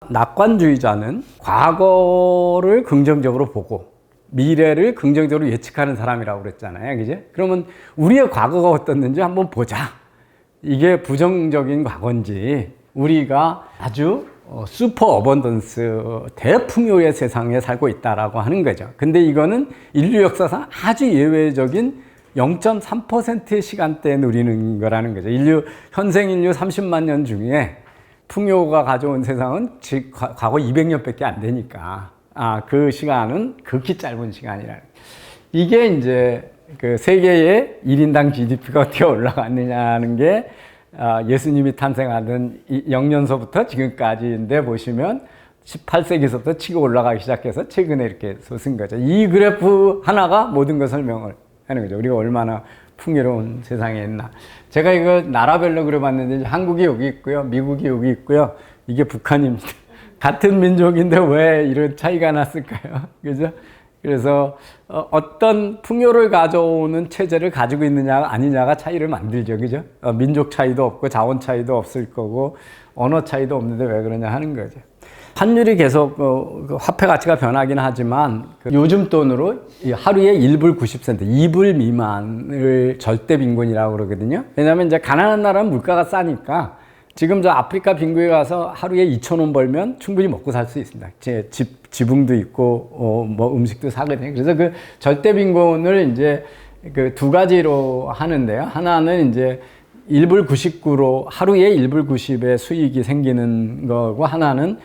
낙관주의자는 과거를 긍정적으로 보고 미래를 긍정적으로 예측하는 사람이라고 그랬잖아요. 그죠? 그러면 우리의 과거가 어떻는지 한번 보자. 이게 부정적인 과거인지 우리가 아주 슈퍼 어번던스 대풍요의 세상에 살고 있다라고 하는 거죠. 근데 이거는 인류 역사상 아주 예외적인 0.3%의 시간대에 누리는 거라는 거죠. 현생 인류 30만 년 중에 풍요가 가져온 세상은 과거 200년밖에 안 되니까 그 시간은 극히 짧은 시간이라는. 이게 이제 그 세계의 1인당 GDP가 어떻게 올라갔느냐는 게 예수님이 탄생하던 0년서부터 지금까지인데 보시면 18세기서부터 치고 올라가기 시작해서 최근에 이렇게 솟은 거죠. 이 그래프 하나가 모든 걸 설명을 하는 거죠. 우리가 얼마나 풍요로운 세상에 있나. 제가 이거 나라별로 그려봤는데 한국이 여기 있고요. 미국이 여기 있고요. 이게 북한입니다. 같은 민족인데 왜 이런 차이가 났을까요? 그죠? 그래서 어떤 풍요를 가져오는 체제를 가지고 있느냐 아니냐가 차이를 만들죠. 그죠? 민족 차이도 없고 자원 차이도 없을 거고 언어 차이도 없는데 왜 그러냐 하는 거죠. 환율이 계속 화폐 가치가 변하긴 하지만 요즘 돈으로 하루에 1불 90센트, 2불 미만을 절대 빈곤이라고 그러거든요. 왜냐하면 이제 가난한 나라는 물가가 싸니까 지금 저 아프리카 빈구에 가서 하루에 2,000원 벌면 충분히 먹고 살 수 있습니다. 지붕도 있고 뭐 음식도 사거든요. 그래서 그 절대 빈곤을 이제 그 두 가지로 하는데요. 하나는 이제 1불 99로 하루에 1불 90의 수익이 생기는 거고, 하나는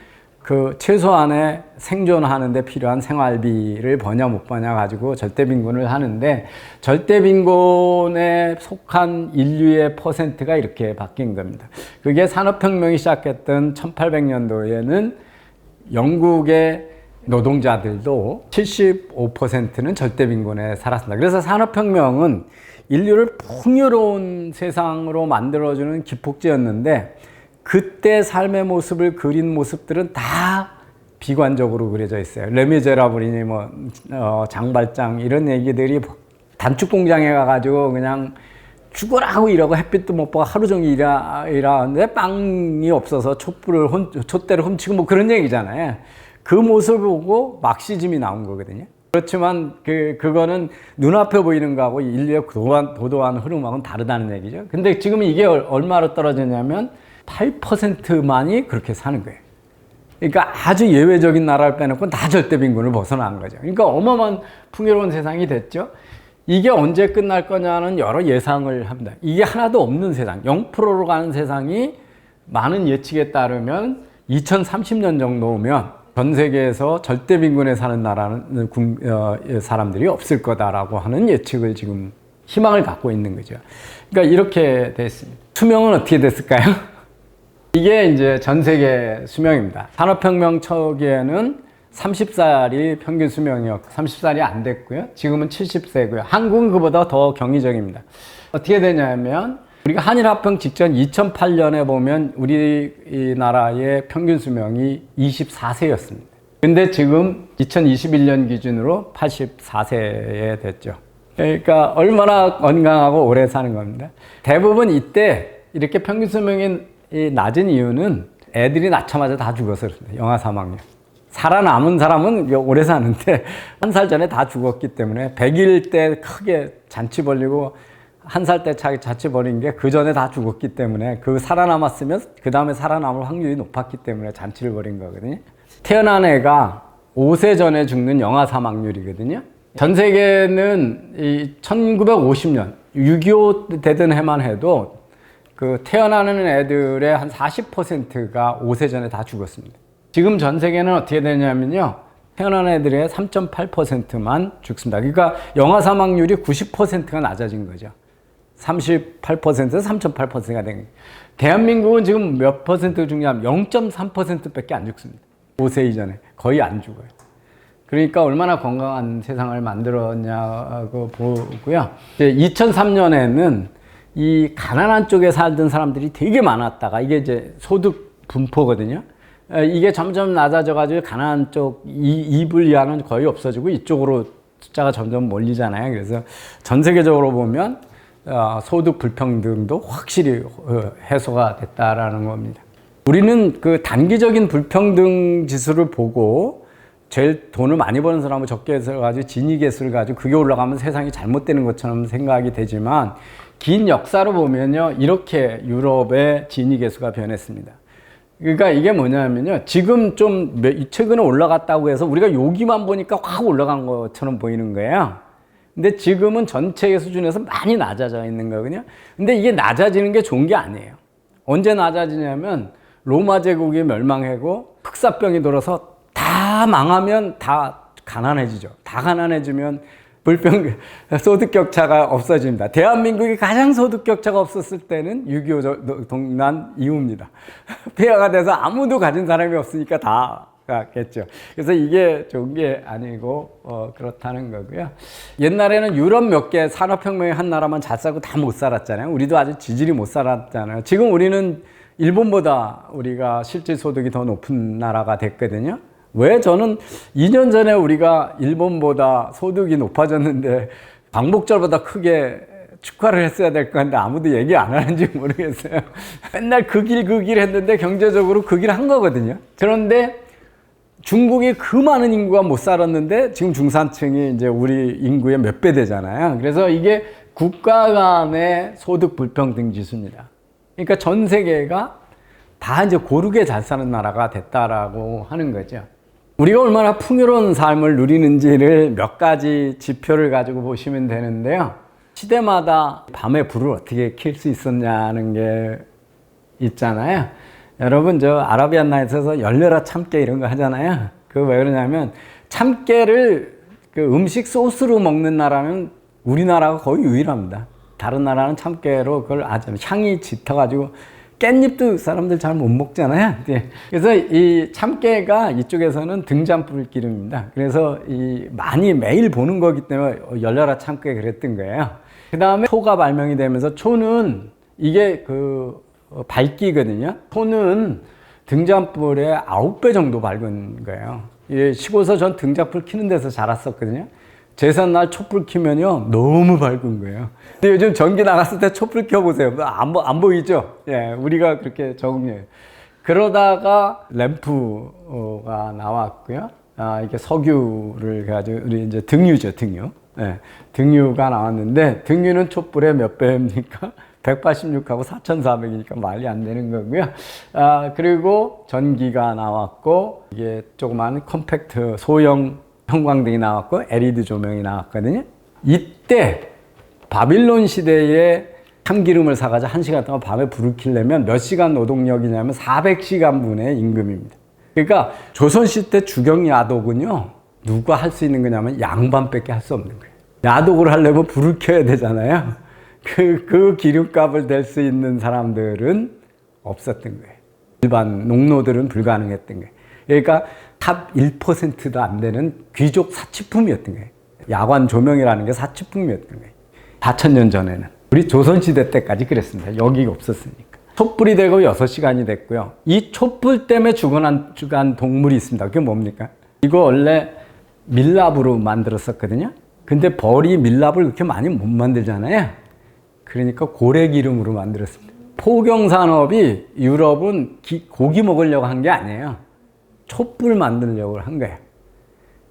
그 최소한의 생존하는 데 필요한 생활비를 버냐 못 버냐 가지고 절대빈곤을 하는데, 절대빈곤에 속한 인류의 퍼센트가 이렇게 바뀐 겁니다. 그게 산업혁명이 시작했던 1800년도에는 영국의 노동자들도 75%는 절대빈곤에 살았습니다. 그래서 산업혁명은 인류를 풍요로운 세상으로 만들어주는 기폭제였는데, 그때 삶의 모습을 그린 모습들은 다 비관적으로 그려져 있어요. 레미제라블이니 장발장 이런 얘기들이 단축 공장에 가가지고 그냥 죽으라고 일하고 햇빛도 못 보고 하루 종일 일하는데 빵이 없어서 촛대를 훔치고 뭐 그런 얘기잖아요. 그 모습을 보고 막시즘이 나온 거거든요. 그렇지만 그거는 눈앞에 보이는 거하고 인류의 도도한 흐름하고는 다르다는 얘기죠. 근데 지금 이게 얼마로 떨어졌냐면 8%만이 그렇게 사는 거예요. 그러니까 아주 예외적인 나라를 빼놓고 다 절대빈곤을 벗어난 거죠. 그러니까 어마어마한 풍요로운 세상이 됐죠. 이게 언제 끝날 거냐는 여러 예상을 합니다. 이게 하나도 없는 세상, 0%로 가는 세상이 많은 예측에 따르면 2030년 정도면 전 세계에서 절대빈곤에 사는 나라는 사람들이 없을 거다라고 하는 예측을 지금 희망을 갖고 있는 거죠. 그러니까 이렇게 됐습니다. 수명은 어떻게 됐을까요? 이게 이제 전 세계 수명입니다. 산업혁명 초기에는 30살이 평균 수명이었고 30살이 안 됐고요. 지금은 70세고요. 한국은 그보다 더 경이적입니다. 어떻게 되냐면 우리가 한일합병 직전 2008년에 보면 우리나라의 평균 수명이 24세였습니다. 근데 지금 2021년 기준으로 84세에 됐죠. 그러니까 얼마나 건강하고 오래 사는 겁니다. 대부분 이때 이렇게 평균 수명이 낮은 이유는 애들이 낳자마자 다 죽어서 그렇습니다. 영아 사망률. 살아남은 사람은 오래 사는데 1살 전에 다 죽었기 때문에 100일 때 크게 잔치 벌리고 1살 때 잔치 벌인 게 그 전에 다 죽었기 때문에 그 살아남았으면 그 다음에 살아남을 확률이 높았기 때문에 잔치를 벌인 거거든요. 태어난 애가 5세 전에 죽는 영아 사망률이거든요. 전 세계는 1950년 6.25 되던 해만 해도 그 태어나는 애들의 한 40%가 5세 전에 다 죽었습니다. 지금 전 세계는 어떻게 되냐면요. 태어난 애들의 3.8%만 죽습니다. 그러니까 영아 사망률이 90%가 낮아진 거죠. 38%에서 3.8%가 된 거예요. 대한민국은 지금 몇 퍼센트 죽냐면 0.3%밖에 안 죽습니다. 5세 이전에 거의 안 죽어요. 그러니까 얼마나 건강한 세상을 만들었냐고 보고요. 2003년에는 이 가난한 쪽에 살던 사람들이 되게 많았다가 이게 이제 소득 분포거든요. 이게 점점 낮아져가지고 가난한 쪽 2불 이하는 거의 없어지고 이쪽으로 숫자가 점점 몰리잖아요. 그래서 전 세계적으로 보면 소득 불평등도 확실히 해소가 됐다라는 겁니다. 우리는 그 단기적인 불평등 지수를 보고 제일 돈을 많이 버는 사람을 적게 해서 가지고 진위계수를 가지고 그게 올라가면 세상이 잘못되는 것처럼 생각이 되지만 긴 역사로 보면요, 이렇게 유럽의 진위계수가 변했습니다. 그러니까 이게 뭐냐면요, 지금 좀 최근에 올라갔다고 해서 우리가 여기만 보니까 확 올라간 것처럼 보이는 거예요. 근데 지금은 전체의 수준에서 많이 낮아져 있는 거거든요. 근데 이게 낮아지는 게 좋은 게 아니에요. 언제 낮아지냐면 로마 제국이 멸망하고 흑사병이 돌아서 다 망하면 다 가난해지죠. 다 가난해지면 소득 격차가 없어집니다. 대한민국이 가장 소득 격차가 없었을 때는 6.25 동란 이후입니다. 폐하가 돼서 아무도 가진 사람이 없으니까 다 갔겠죠. 그래서 이게 좋은 게 아니고 그렇다는 거고요. 옛날에는 유럽 몇 개 산업혁명의 한 나라만 잘 살고 다 못 살았잖아요. 우리도 아주 지질이 못 살았잖아요. 지금 우리는 일본보다 우리가 실질 소득이 더 높은 나라가 됐거든요. 왜 저는 2년 전에 우리가 일본보다 소득이 높아졌는데 광복절보다 크게 축하를 했어야 될 건데 아무도 얘기 안 하는지 모르겠어요. 맨날 그 길 했는데 경제적으로 그 길 한 거거든요. 그런데 중국이 그 많은 인구가 못 살았는데 지금 중산층이 이제 우리 인구의 몇 배 되잖아요. 그래서 이게 국가 간의 소득 불평등 지수입니다. 그러니까 전 세계가 다 이제 고르게 잘 사는 나라가 됐다라고 하는 거죠. 우리가 얼마나 풍요로운 삶을 누리는지를 몇 가지 지표를 가지고 보시면 되는데요. 시대마다 밤에 불을 어떻게 켤 수 있었냐는 게 있잖아요. 여러분, 저 아라비안 나이트에서 열려라 참깨 이런 거 하잖아요. 그거 왜 그러냐면 참깨를 그 음식 소스로 먹는 나라는 우리나라가 거의 유일합니다. 다른 나라는 참깨로 그걸 아주 향이 짙어가지고 깻잎도 사람들 잘 못 먹잖아요. 그래서 이 참깨가 이쪽에서는 등잔불 기름입니다. 그래서 많이 매일 보는 거기 때문에 열려라 참깨 그랬던 거예요. 그 다음에 초가 발명이 되면서 초는 이게 밝기거든요. 초는 등잔불의 9배 정도 밝은 거예요. 시골에서 전 등잔불 켜는 데서 자랐었거든요. 제삿날 촛불 켜면요 너무 밝은 거예요. 근데 요즘 전기 나갔을 때 촛불 켜보세요. 안 보이죠? 예, 우리가 그렇게 적응해요. 그러다가 램프가 나왔고요. 이게 석유를 가지고 우리 이제 등유죠, 등유. 예, 등유가 나왔는데 등유는 촛불의 몇 배입니까? 186하고 4400이니까 말이 안 되는 거고요. 그리고 전기가 나왔고 이게 조그만 컴팩트 소형 형광등이 나왔고 LED 조명이 나왔거든요. 이때 바빌론 시대에 참기름을 사가지고 1시간 동안 밤에 불을 켜려면 몇 시간 노동력이냐면 400시간분의 임금입니다. 그러니까 조선시대 주경야독은요 누가 할 수 있는 거냐면 양반밖에 할 수 없는 거예요. 야독을 하려면 불을 켜야 되잖아요. 그 기름값을 댈 수 있는 사람들은 없었던 거예요. 일반 농노들은 불가능했던 거예요. 그러니까 탑 1%도 안 되는 귀족 사치품이었던 거예요. 야관 조명이라는 게 사치품이었던 거예요. 4,000년 전에는. 우리 조선시대 때까지 그랬습니다. 여기가 없었으니까. 촛불이 되고 6시간이 됐고요. 이 촛불 때문에 죽어간 동물이 있습니다. 그게 뭡니까? 이거 원래 밀랍으로 만들었었거든요. 근데 벌이 밀랍을 그렇게 많이 못 만들잖아요. 그러니까 고래기름으로 만들었습니다. 포경산업이 유럽은 고기 먹으려고 한 게 아니에요. 촛불 만들려고 한 거예요.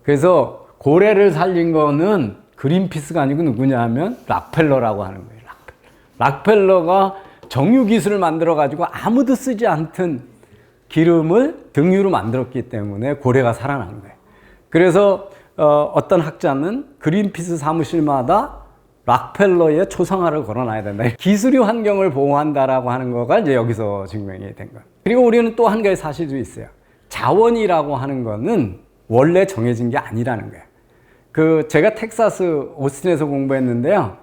그래서 고래를 살린 거는 그린피스가 아니고 누구냐 하면 락펠러라고 하는 거예요. 락펠러가 정유 기술을 만들어 가지고 아무도 쓰지 않던 기름을 등유로 만들었기 때문에 고래가 살아난 거예요. 그래서 어떤 학자는 그린피스 사무실마다 락펠러의 초상화를 걸어놔야 된다. 기술이 환경을 보호한다라고 하는 거가 이제 여기서 증명이 된 거예요. 그리고 우리는 또 한 가지 사실도 있어요. 자원이라고 하는 거는 원래 정해진 게 아니라는 거예요. 제가 텍사스 오스틴에서 공부했는데요.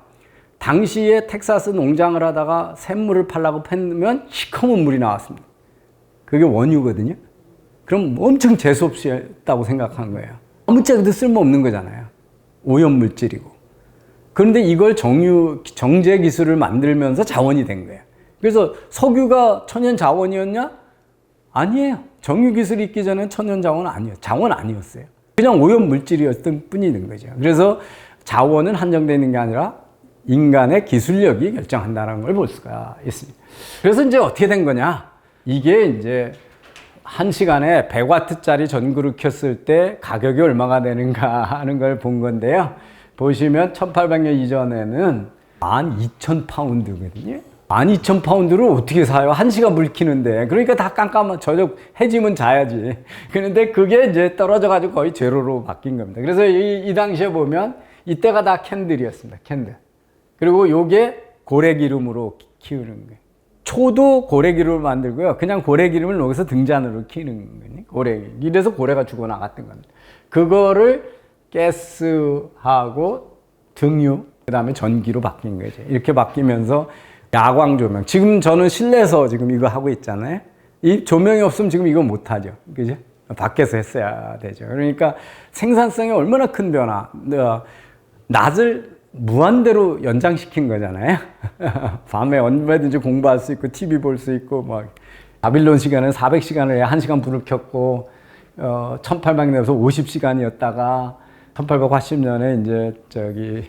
당시에 텍사스 농장을 하다가 샘물을 팔라고 팼으면 시커먼 물이 나왔습니다. 그게 원유거든요. 그럼 엄청 재수없이 했다고 생각한 거예요. 아무 짝에도 쓸모없는 거잖아요. 오염물질이고. 그런데 이걸 정제 기술을 만들면서 자원이 된 거예요. 그래서 석유가 천연 자원이었냐? 아니에요. 정유 기술이 있기 전에 천연 자원은 아니에요. 자원 아니었어요. 그냥 오염 물질이었던 뿐인 거죠. 그래서 자원은 한정되어 있는 게 아니라 인간의 기술력이 결정한다는 걸 볼 수가 있습니다. 그래서 이제 어떻게 된 거냐? 이게 이제 1시간에 100W짜리 전구를 켰을 때 가격이 얼마가 되는가 하는 걸 본 건데요. 보시면 1800년 이전에는 12,000파운드거든요. 12,000파운드를 어떻게 사요? 1시간 물 키는데. 그러니까 다 깜깜한 저녁 해지면 자야지. 그런데 그게 이제 떨어져가지고 거의 제로로 바뀐 겁니다. 그래서 이 당시에 보면 이때가 다 캔들이었습니다. 캔들. 그리고 요게 고래기름으로 키우는 거예요. 초도 고래기름을 만들고요. 그냥 고래기름을 녹여서 등잔으로 키우는 거예요. 고래. 이래서 고래가 죽어나갔던 겁니다. 그거를 가스하고 등유, 그 다음에 전기로 바뀐 거죠. 이렇게 바뀌면서 야광 조명. 지금 저는 실내에서 지금 이거 하고 있잖아요. 이 조명이 없으면 지금 이거 못 하죠. 그죠? 밖에서 했어야 되죠. 그러니까 생산성이 얼마나 큰 변화. 낮을 무한대로 연장시킨 거잖아요. 밤에 얼마든지 공부할 수 있고, TV 볼 수 있고, 바빌론 시간은 400시간을 1시간 불을 켰고, 1800년에서 50시간이었다가, 1880년에 이제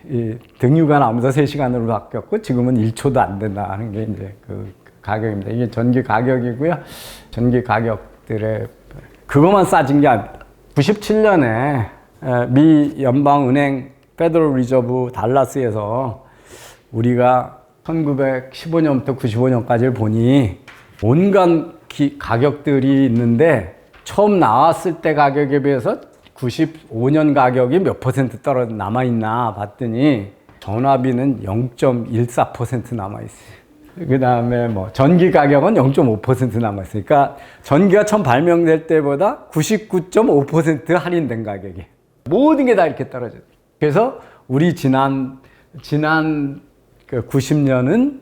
이 등유가 나오면서 3시간으로 바뀌었고 지금은 1초도 안 된다는 게 이제 그 가격입니다. 이게 전기 가격이고요. 전기 가격들의 그것만 싸진 게 아니라 97년에 미 연방은행 페더럴 리저브 달라스에서 우리가 1915년부터 95년까지를 보니 온갖 가격들이 있는데 처음 나왔을 때 가격에 비해서 95년 가격이 몇 퍼센트 떨어져 남아있나 봤더니 전화비는 0.14% 남아있어요. 그 다음에 전기 가격은 0.5% 남아있어요. 그러니까 전기가 처음 발명될 때보다 99.5% 할인된 가격이. 모든 게 다 이렇게 떨어져요. 그래서 우리 지난 그 90년은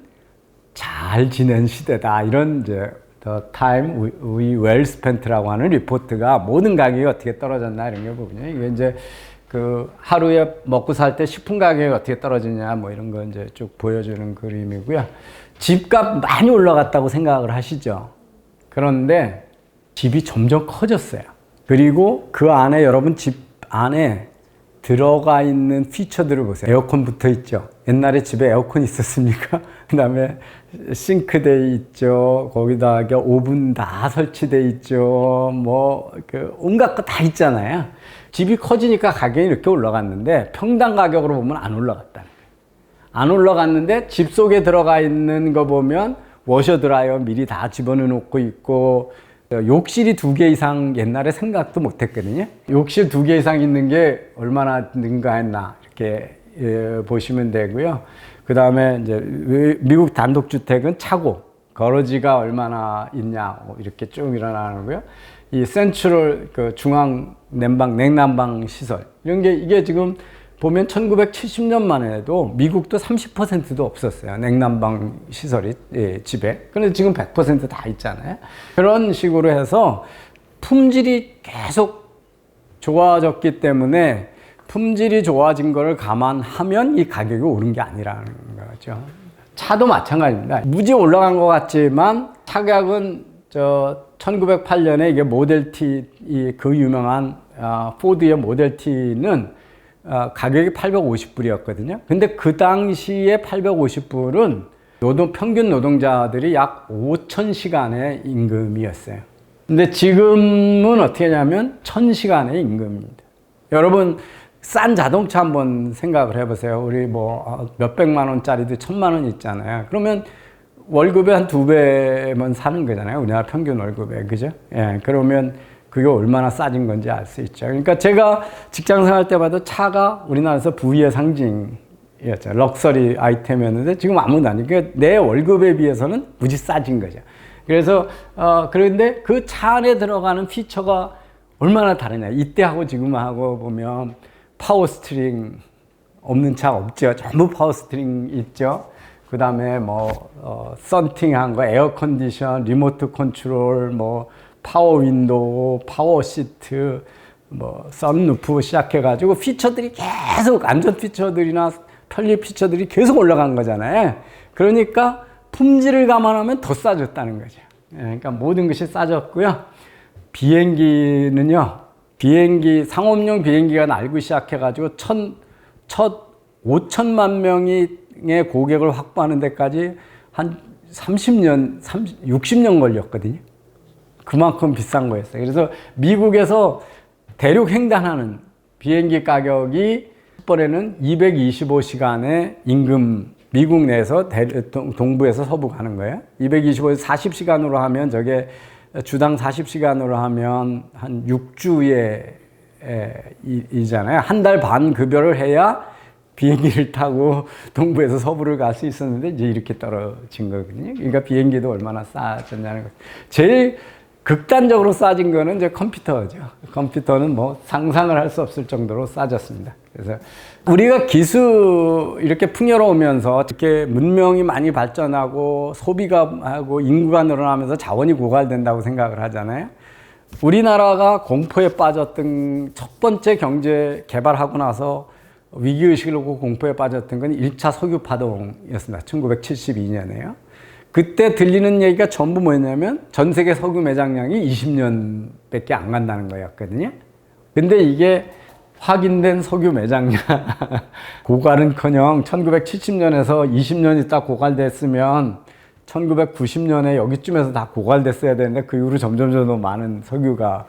잘 지낸 시대다. 이런 이제 The Time We Well Spent라고 하는 리포트가 모든 가격이 어떻게 떨어졌나 이런 게 보거든요. 이게 이제 그 하루에 먹고 살 때 식품 가격이 어떻게 떨어지냐 이런 거 이제 쭉 보여주는 그림이고요. 집값 많이 올라갔다고 생각을 하시죠. 그런데 집이 점점 커졌어요. 그리고 그 안에 여러분 집 안에 들어가 있는 피처들을 보세요. 에어컨 붙어 있죠. 옛날에 집에 에어컨 있었습니까? 그 다음에 싱크대 있죠. 거기다가 오븐 다 설치돼 있죠. 온갖 거 다 있잖아요. 집이 커지니까 가격이 이렇게 올라갔는데 평당 가격으로 보면 안 올라갔다는 거예요. 안 올라갔는데 집 속에 들어가 있는 거 보면 워셔 드라이어 미리 다 집어넣어 놓고 있고 욕실이 2개 이상 옛날에 생각도 못 했거든요. 욕실 2개 이상 있는 게 얼마나 능가했나 이렇게 보시면 되고요. 그 다음에 이제 미국 단독주택은 차고 거러지가 얼마나 있냐 이렇게 쭉 일어나는고요. 이 센트럴 그 중앙 냉난방 시설 이런 게 이게 지금 보면 1970년만 해도 미국도 30%도 없었어요. 냉난방 시설이 집에. 그런데 지금 100% 다 있잖아요. 그런 식으로 해서 품질이 계속 좋아졌기 때문에 품질이 좋아진 거를 감안하면 이 가격이 오른 게 아니라는 거죠. 차도 마찬가지입니다. 무지 올라간 것 같지만 차격은 1908년에 이게 모델 T, 그 유명한 포드의 모델 T는 가격이 850불이었거든요. 근데 그 당시에 850불은 평균 노동자들이 약 5,000시간의 임금이었어요. 근데 지금은 어떻게 하냐면 1,000시간의 임금입니다. 여러분, 싼 자동차 한번 생각을 해보세요. 우리 몇백만 원짜리도 1,000만 원 있잖아요. 그러면 월급의 한 2배면 사는 거잖아요. 우리나라 평균 월급에. 그죠? 예, 그러면 그게 얼마나 싸진 건지 알 수 있죠. 그러니까 제가 직장 생활 때마다 차가 우리나라에서 부의 상징이었죠. 럭셔리 아이템이었는데 지금 아무도 아니고 그러니까 내 월급에 비해서는 무지 싸진 거죠. 그래서 그런데 그 차 안에 들어가는 피처가 얼마나 다르냐. 이때하고 지금하고 보면 파워 스티링 없는 차 없죠. 전부 파워 스티링 있죠. 그 다음에 썬팅한 거, 에어 컨디션, 리모트 컨트롤, 파워 윈도우, 파워 시트, 썬루프 시작해가지고 피처들이 계속 안전 피처들이나 편리 피처들이 계속 올라간 거잖아요. 그러니까 품질을 감안하면 더 싸졌다는 거죠. 그러니까 모든 것이 싸졌고요. 비행기는요, 상업용 비행기가 날고 시작해가지고 첫 5천만 명의 고객을 확보하는 데까지 한 30년, 60년 걸렸거든요. 그만큼 비싼 거였어요. 그래서 미국에서 대륙 횡단하는 비행기 가격이 이번에는 225시간의 임금, 미국 내에서 동부에서 서부 가는 거예요. 225에서 40시간으로 하면 저게 주당 40시간으로 하면 한 6주에 이잖아요. 한 달 반 급여를 해야 비행기를 타고 동부에서 서부를 갈 수 있었는데 이제 이렇게 떨어진 거거든요. 그러니까 비행기도 얼마나 싸졌냐는 거죠. 제일 극단적으로 싸진 거는 이제 컴퓨터죠. 컴퓨터는 뭐 상상을 할 수 없을 정도로 싸졌습니다. 그래서 우리가 기술 이렇게 풍요로우면서 이렇게 문명이 많이 발전하고 소비가 하고 인구가 늘어나면서 자원이 고갈된다고 생각을 하잖아요. 우리나라가 공포에 빠졌던 첫 번째 경제 개발하고 나서 위기의식을 놓고 공포에 빠졌던 건 1차 석유 파동이었습니다. 1972년에요. 그때 들리는 얘기가 전부 뭐였냐면 전 세계 석유 매장량이 20년밖에 안 간다는 거였거든요. 근데 이게 확인된 석유 매장량 고갈은커녕 1970년에서 20년 있다 고갈됐으면 1990년에 여기쯤에서 다 고갈됐어야 되는데 그 이후로 점점 더 많은 석유가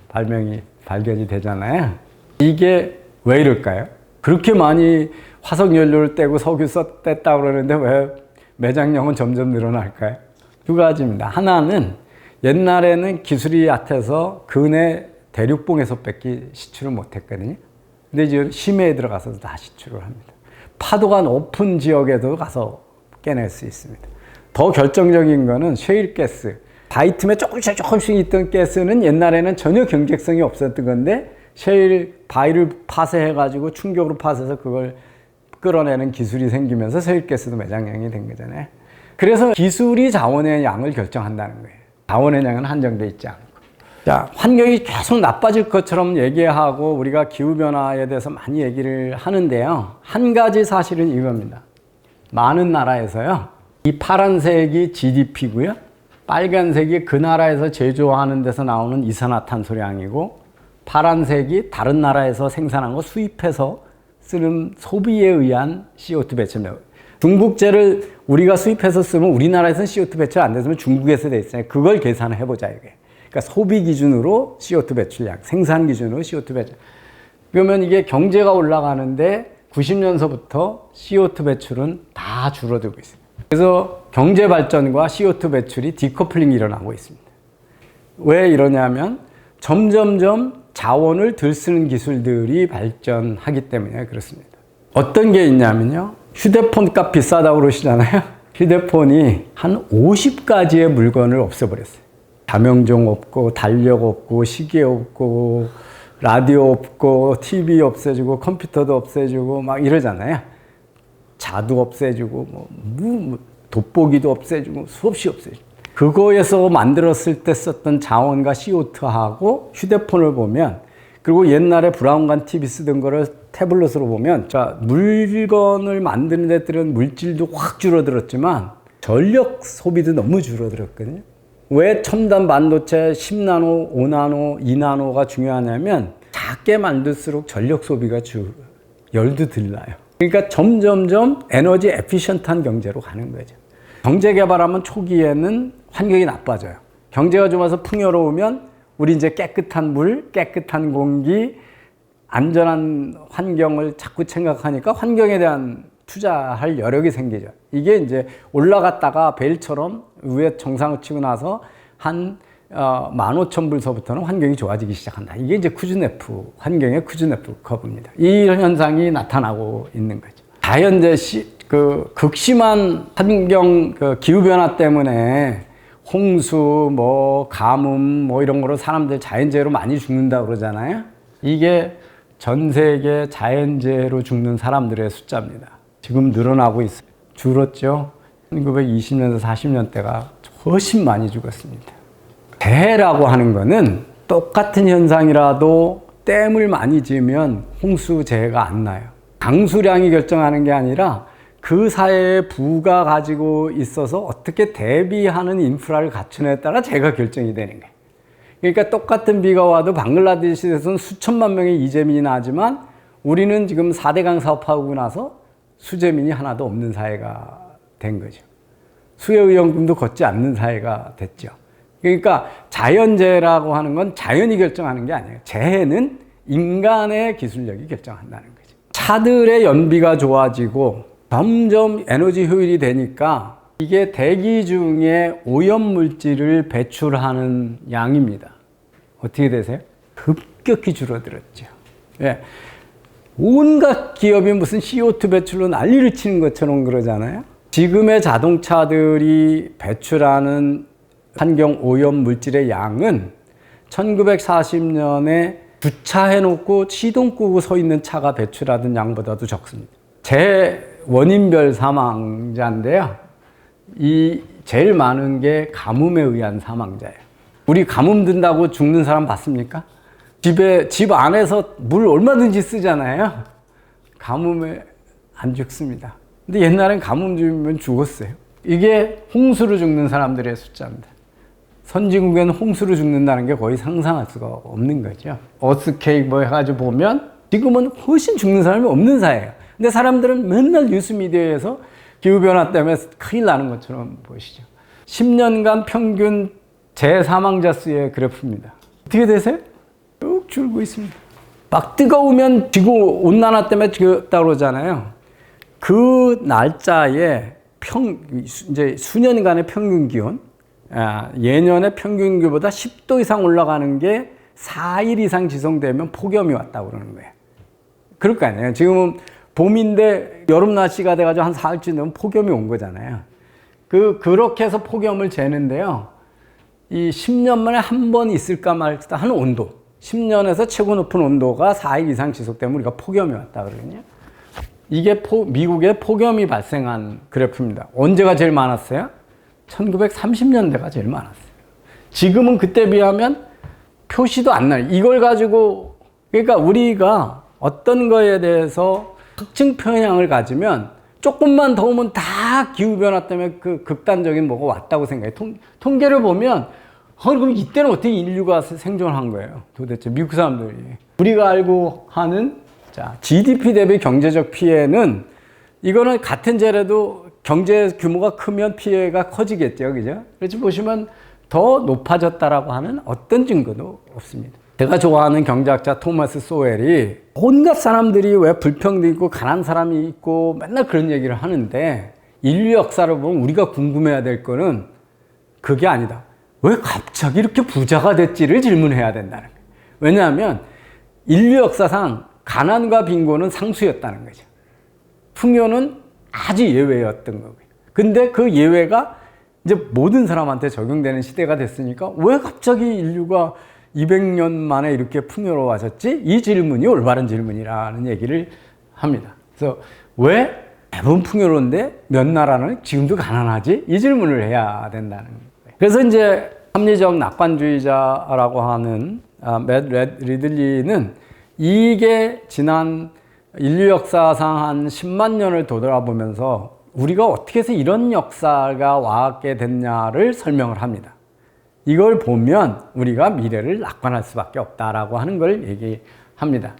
발견이 되잖아요. 이게 왜 이럴까요? 그렇게 많이 화석연료를 떼고 석유 뗐다고 그러는데 왜 매장량은 점점 늘어날까요? 두 가지입니다. 하나는 옛날에는 기술이 얕아서 근해 대륙봉에서밖에 시추를 못했거든요. 근데 지금 심해에 들어가서도 다 시추를 합니다. 파도가 높은 지역에도 가서 깨낼 수 있습니다. 더 결정적인 거는 셰일가스. 바위 틈에 조금씩 있던 가스는 옛날에는 전혀 경제성이 없었던 건데 셰일 바위를 파쇄해가지고 충격으로 파쇄해서 그걸 끌어내는 기술이 생기면서 셰일가스도 매장량이 된 거잖아요. 그래서 기술이 자원의 양을 결정한다는 거예요. 자원의 양은 한정돼 있지 않고. 자, 환경이 계속 나빠질 것처럼 얘기하고 우리가 기후변화에 대해서 많이 얘기를 하는데요. 한 가지 사실은 이겁니다. 많은 나라에서요. 이 파란색이 GDP고요. 빨간색이 그 나라에서 제조하는 데서 나오는 이산화탄소량이고 파란색이 다른 나라에서 생산한 거 수입해서 쓰는 소비에 의한 CO2 배출입니다. 중국제를 우리가 수입해서 쓰면 우리나라에서는 CO2 배출 안 됐으면 중국에서 돼 있잖아요. 그걸 계산을 해보자 이게. 그러니까 소비 기준으로 CO2 배출량, 생산 기준으로 CO2 배출. 그러면 이게 경제가 올라가는데 90년서부터 CO2 배출은 다 줄어들고 있습니다. 그래서 경제 발전과 CO2 배출이 디커플링이 일어나고 있습니다. 왜 이러냐면 점점점 자원을 덜 쓰는 기술들이 발전하기 때문에 그렇습니다. 어떤 게 있냐면요. 휴대폰 값 비싸다고 그러시잖아요. 휴대폰이 한 50가지의 물건을 없애버렸어요. 자명종 없고 달력 없고 시계 없고 라디오 없고 TV 없애주고 컴퓨터도 없애주고 막 이러잖아요. 자두 없애주고 뭐 돋보기도 없애주고 수없이 없애주고 그거에서 만들었을 때 썼던 자원과 CO2하고 휴대폰을 보면 그리고 옛날에 브라운관 TV 쓰던 거를 태블릿으로 보면 자 물건을 만드는 데 들은 물질도 확 줄어들었지만 전력 소비도 너무 줄어들었거든요. 왜 첨단 반도체 10나노, 5나노, 2나노가 중요하냐면 작게 만들수록 전력 소비가 열도 덜 나요. 그러니까 점점점 에너지 에피션트한 경제로 가는 거죠. 경제 개발하면 초기에는 환경이 나빠져요. 경제가 좋아서 풍요로우면 우리 이제 깨끗한 물, 깨끗한 공기, 안전한 환경을 자꾸 생각하니까 환경에 대한 투자할 여력이 생기죠. 이게 이제 올라갔다가 벨처럼 위에 정상을 치고 나서 한 15,000불서부터는 환경이 좋아지기 시작한다. 이게 이제 쿠즈네프, 환경의 쿠즈네프 커브입니다. 이런 현상이 나타나고 있는 거죠. 자연재해 극심한 환경 기후변화 때문에 홍수, 가뭄, 이런 거로 사람들 자연재해로 많이 죽는다고 그러잖아요. 이게 전 세계 자연재해로 죽는 사람들의 숫자입니다. 지금 늘어나고 있어요. 줄었죠. 1920년대, 40년대가 훨씬 많이 죽었습니다. 재해라고 하는 거는 똑같은 현상이라도 댐을 많이 지으면 홍수 재해가 안 나요. 강수량이 결정하는 게 아니라 그 사회의 부가 가지고 있어서 어떻게 대비하는 인프라를 갖추느냐에 따라 재해가 결정이 되는 거예요. 그러니까 똑같은 비가 와도 방글라데시에서는 수천만 명의 이재민이 나지만 우리는 지금 4대강 사업하고 나서 수재민이 하나도 없는 사회가 된 거죠. 수혜의원금도 걷지 않는 사회가 됐죠. 그러니까 자연재해라고 하는 건 자연이 결정하는 게 아니에요. 재해는 인간의 기술력이 결정한다는 거죠. 차들의 연비가 좋아지고 점점 에너지 효율이 되니까 이게 대기 중에 오염물질을 배출하는 양입니다. 어떻게 되세요? 급격히 줄어들었죠. 예. 온갖 기업이 무슨 CO2 배출로 난리를 치는 것처럼 그러잖아요. 지금의 자동차들이 배출하는 환경 오염 물질의 양은 1940년에 주차해놓고 시동 끄고 서 있는 차가 배출하던 양보다도 적습니다. 제 원인별 사망자인데요. 이 제일 많은 게 가뭄에 의한 사망자예요. 우리 가뭄 든다고 죽는 사람 봤습니까? 집 안에서 물 얼마든지 쓰잖아요. 가뭄에 안 죽습니다. 근데 옛날엔 가뭄 주면 죽었어요. 이게 홍수로 죽는 사람들의 숫자입니다. 선진국에는 홍수로 죽는다는 게 거의 상상할 수가 없는 거죠. 어스케이크 뭐 해가지고 보면 지금은 훨씬 죽는 사람이 없는 사회예요. 근데 사람들은 맨날 뉴스미디어에서 기후변화 때문에 큰일 나는 것처럼 보시죠. 10년간 평균 재사망자 수의 그래프입니다. 어떻게 되세요? 쭉 줄고 있습니다. 막 뜨거우면 지구 온난화 때문에 죽었다고 그러잖아요. 그 날짜에 이제 수년간의 평균 기온, 예년의 평균 기온보다 10도 이상 올라가는 게 4일 이상 지속되면 폭염이 왔다고 그러는 거예요. 그럴 거 아니에요. 지금은 봄인데 여름 날씨가 돼가지고 한 4일쯤 되면 폭염이 온 거잖아요. 그렇게 해서 폭염을 재는데요. 이 10년 만에 한 번 있을까 말까 하는 온도. 10년에서 최고 높은 온도가 4일 이상 지속되면 우리가 폭염이 왔다 그러거든요. 이게 미국에 폭염이 발생한 그래프입니다. 언제가 제일 많았어요? 1930년대가 제일 많았어요. 지금은 그때 비하면 표시도 안 나요. 이걸 가지고, 그러니까 우리가 어떤 거에 대해서 특징 편향을 가지면 조금만 더우면 다 기후변화 때문에 그 극단적인 뭐가 왔다고 생각해요. 통계를 보면, 그럼 이때는 어떻게 인류가 생존한 거예요? 도대체 미국 사람들이. 우리가 알고 하는 GDP 대비 경제적 피해는 이거는 같은 재래도 경제 규모가 크면 피해가 커지겠죠. 그죠? 그래서 보시면 더 높아졌다라고 하는 어떤 증거도 없습니다. 제가 좋아하는 경제학자 토마스 소웰이 온갖 사람들이 왜 불평도 있고 가난한 사람이 있고 맨날 그런 얘기를 하는데 인류 역사를 보면 우리가 궁금해야 될 거는 그게 아니다. 왜 갑자기 이렇게 부자가 됐지를 질문해야 된다는 거예요. 왜냐하면 인류 역사상 가난과 빈곤은 상수였다는 거죠. 풍요는 아주 예외였던 거고요. 근데 그 예외가 이제 모든 사람한테 적용되는 시대가 됐으니까 왜 갑자기 인류가 200년 만에 이렇게 풍요로워졌지? 이 질문이 올바른 질문이라는 얘기를 합니다. 그래서 왜 대부분 풍요로운데 몇 나라는 지금도 가난하지? 이 질문을 해야 된다는 거예요. 그래서 이제 합리적 낙관주의자라고 하는 맷 리들리는 이게 지난 인류 역사상 한 10만 년을 돌아보면서 우리가 어떻게 해서 이런 역사가 왔게 됐냐를 설명을 합니다. 이걸 보면 우리가 미래를 낙관할 수밖에 없다라고 하는 걸 얘기합니다.